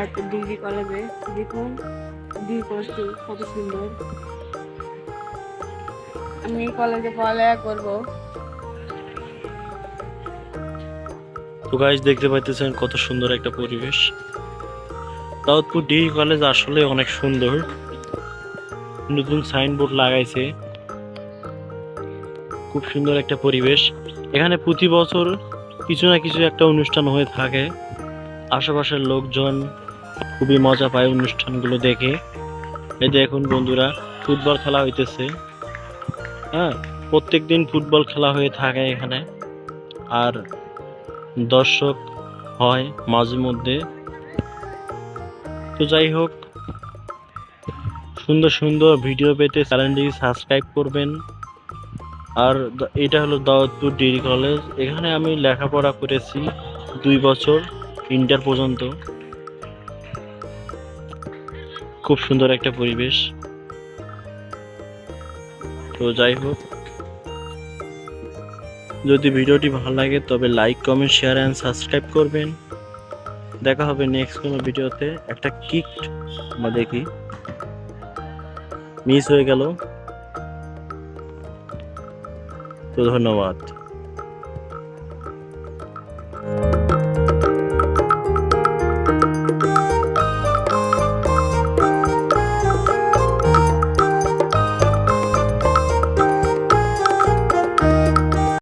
Daudpur degree কলেজে। দেখুন দুই কোর্সটি কত সুন্দর। আমি এই কলেজে পড়ালেখা করবো। তো গাইস দেখতে পাইতেছেন কত সুন্দর একটা পরিবেশ। দাউদপুর ডিগ্রি কলেজ আসলে অনেক সুন্দর। নতুন সাইনবোর্ড লাগাইছে, খুব সুন্দর একটা পরিবেশ। এখানে প্রতি বছর কিছু না কিছু একটা অনুষ্ঠান হয়ে থাকে। আশেপাশের লোকজন খুবই মজা পায় অনুষ্ঠানগুলো দেখে। এই যে এখন বন্ধুরা ফুটবল খেলা হইতেছে। হ্যাঁ, প্রত্যেকদিন ফুটবল খেলা হয়ে থাকে এখানে। আর দর্শক হয় মাঝে মধ্যে। তো যাই হোক, সুন্দর সুন্দর ভিডিও পেতে চ্যানেলটি সাবস্ক্রাইব করবেন। আর এটা হলো দাউদপুর ডিগ্রি কলেজ। এখানে আমি লেখাপড়া করেছি 2 বছর, ইন্টার পর্যন্ত। খুব সুন্দর একটা পরিবেশ। তো যাই হোক, যদি ভিডিওটি ভালো লাগে তবে like, comment, share and subscribe করবেন। দেখা হবে নেক্সট কোনো ভিডিওতে। একটা কিক বা দেখি মিস হয়ে গেল। তো ধন্যবাদ।